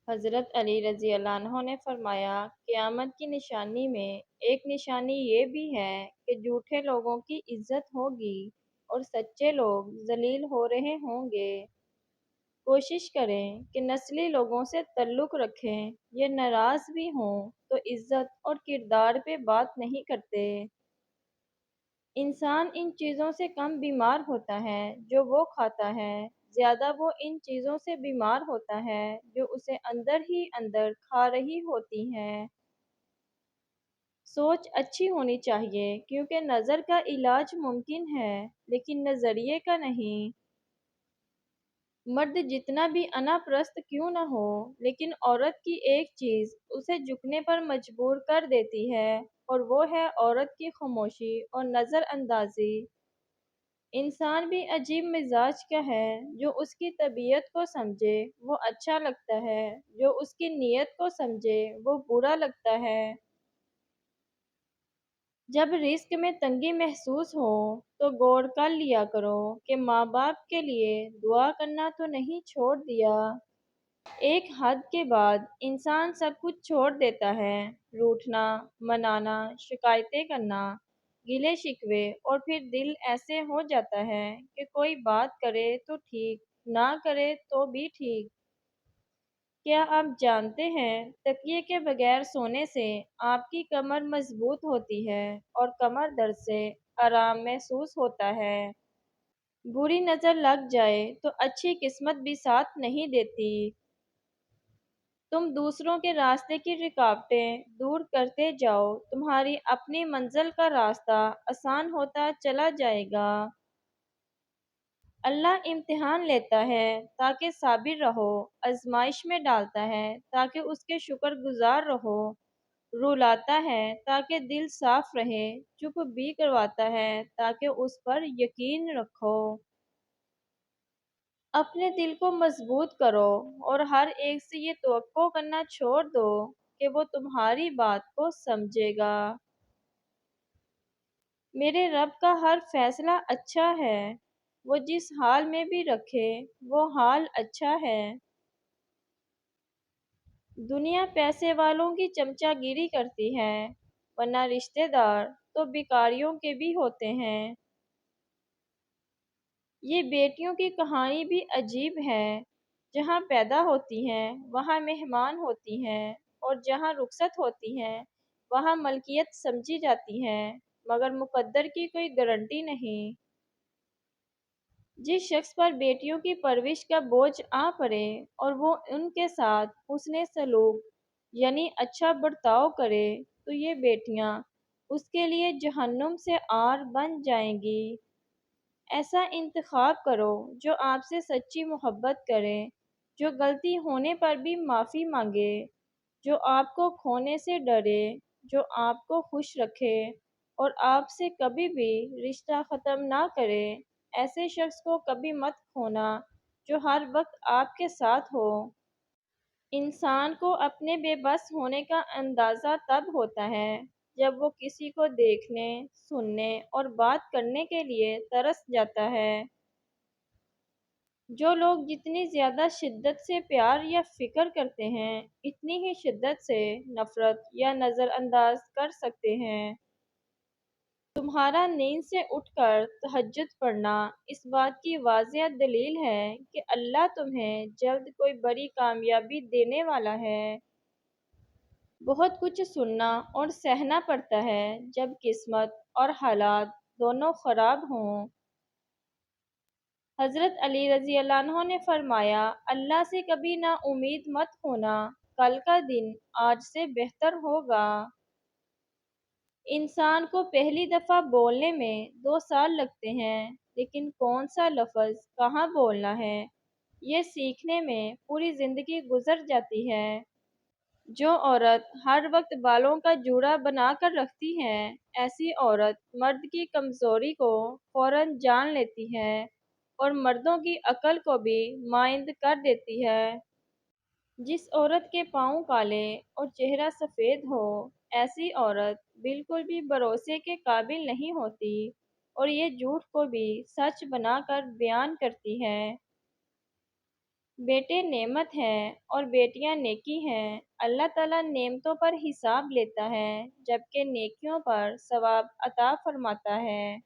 حضرت علی رضی اللہ عنہ نے فرمایا، قیامت کی نشانی میں ایک نشانی یہ بھی ہے کہ جھوٹے لوگوں کی عزت ہوگی اور سچے لوگ ذلیل ہو رہے ہوں گے۔ کوشش کریں کہ نسلی لوگوں سے تعلق رکھیں، یہ ناراض بھی ہوں تو عزت اور کردار پہ بات نہیں کرتے۔ انسان ان چیزوں سے کم بیمار ہوتا ہے جو وہ کھاتا ہے، زیادہ وہ ان چیزوں سے بیمار ہوتا ہے جو اسے اندر ہی اندر کھا رہی ہوتی ہیں۔ سوچ اچھی ہونی چاہیے کیونکہ نظر کا علاج ممکن ہے لیکن نظریے کا نہیں۔ مرد جتنا بھی انا پرست کیوں نہ ہو لیکن عورت کی ایک چیز اسے جھکنے پر مجبور کر دیتی ہے اور وہ ہے عورت کی خاموشی اور نظر اندازی۔ انسان بھی عجیب مزاج کا ہے، جو اس کی طبیعت کو سمجھے وہ اچھا لگتا ہے، جو اس کی نیت کو سمجھے وہ برا لگتا ہے۔ جب رزق میں تنگی محسوس ہو تو غور کر لیا کرو کہ ماں باپ کے لیے دعا کرنا تو نہیں چھوڑ دیا۔ ایک حد کے بعد انسان سب کچھ چھوڑ دیتا ہے، روٹھنا، منانا، شکایتیں کرنا، گلے شکوے، اور پھر دل ایسے ہو جاتا ہے کہ کوئی بات کرے تو ٹھیک، نہ کرے تو بھی ٹھیک۔ کیا آپ جانتے ہیں تکیے کے بغیر سونے سے آپ کی کمر مضبوط ہوتی ہے اور کمر درد سے آرام محسوس ہوتا ہے۔ بری نظر لگ جائے تو اچھی قسمت بھی ساتھ نہیں دیتی۔ تم دوسروں کے راستے کی رکاوٹیں دور کرتے جاؤ، تمہاری اپنی منزل کا راستہ آسان ہوتا چلا جائے گا۔ اللہ امتحان لیتا ہے تاکہ صابر رہو، آزمائش میں ڈالتا ہے تاکہ اس کے شکر گزار رہو، رلاتا ہے تاکہ دل صاف رہے، چپ بھی کرواتا ہے تاکہ اس پر یقین رکھو۔ اپنے دل کو مضبوط کرو اور ہر ایک سے یہ توقع کرنا چھوڑ دو کہ وہ تمہاری بات کو سمجھے گا۔ میرے رب کا ہر فیصلہ اچھا ہے، وہ جس حال میں بھی رکھے وہ حال اچھا ہے۔ دنیا پیسے والوں کی چمچہ گیری کرتی ہے، ورنہ رشتہ دار تو بھکاریوں کے بھی ہوتے ہیں۔ یہ بیٹیوں کی کہانی بھی عجیب ہے، جہاں پیدا ہوتی ہیں وہاں مہمان ہوتی ہیں اور جہاں رخصت ہوتی ہیں وہاں ملکیت سمجھی جاتی ہیں، مگر مقدر کی کوئی گارنٹی نہیں۔ جس شخص پر بیٹیوں کی پرورش کا بوجھ آ پڑے اور وہ ان کے ساتھ حسن سلوک یعنی اچھا برتاؤ کرے تو یہ بیٹیاں اس کے لیے جہنم سے عار بن جائیں گی۔ ایسا انتخاب کرو جو آپ سے سچی محبت کرے، جو غلطی ہونے پر بھی معافی مانگے، جو آپ کو کھونے سے ڈرے، جو آپ کو خوش رکھے اور آپ سے کبھی بھی رشتہ ختم نہ کرے۔ ایسے شخص کو کبھی مت کھونا جو ہر وقت آپ کے ساتھ ہو۔ انسان کو اپنے بے بس ہونے کا اندازہ تب ہوتا ہے جب وہ کسی کو دیکھنے، سننے اور بات کرنے کے لیے ترس جاتا ہے۔ جو لوگ جتنی زیادہ شدت سے پیار یا فکر کرتے ہیں، اتنی ہی شدت سے نفرت یا نظر انداز کر سکتے ہیں۔ تمہارا نیند سے اٹھ کر تہجد پڑھنا اس بات کی واضح دلیل ہے کہ اللہ تمہیں جلد کوئی بڑی کامیابی دینے والا ہے۔ بہت کچھ سننا اور سہنا پڑتا ہے جب قسمت اور حالات دونوں خراب ہوں۔ حضرت علی رضی اللہ عنہ نے فرمایا، اللہ سے کبھی نا امید مت ہونا، کل کا دن آج سے بہتر ہوگا۔ انسان کو پہلی دفعہ بولنے میں 2 سال لگتے ہیں، لیکن کون سا لفظ کہاں بولنا ہے یہ سیکھنے میں پوری زندگی گزر جاتی ہے۔ جو عورت ہر وقت بالوں کا جوڑا بنا کر رکھتی ہے، ایسی عورت مرد کی کمزوری کو فوراً جان لیتی ہے اور مردوں کی عقل کو بھی مائند کر دیتی ہے۔ جس عورت کے پاؤں کالے اور چہرہ سفید ہو، ایسی عورت بالکل بھی بھروسے کے قابل نہیں ہوتی اور یہ جھوٹ کو بھی سچ بنا کر بیان کرتی ہے۔ بیٹے نعمت ہیں اور بیٹیاں نیکی ہیں۔ اللہ تعالیٰ نعمتوں پر حساب لیتا ہے جبکہ نیکیوں پر ثواب عطا فرماتا ہے۔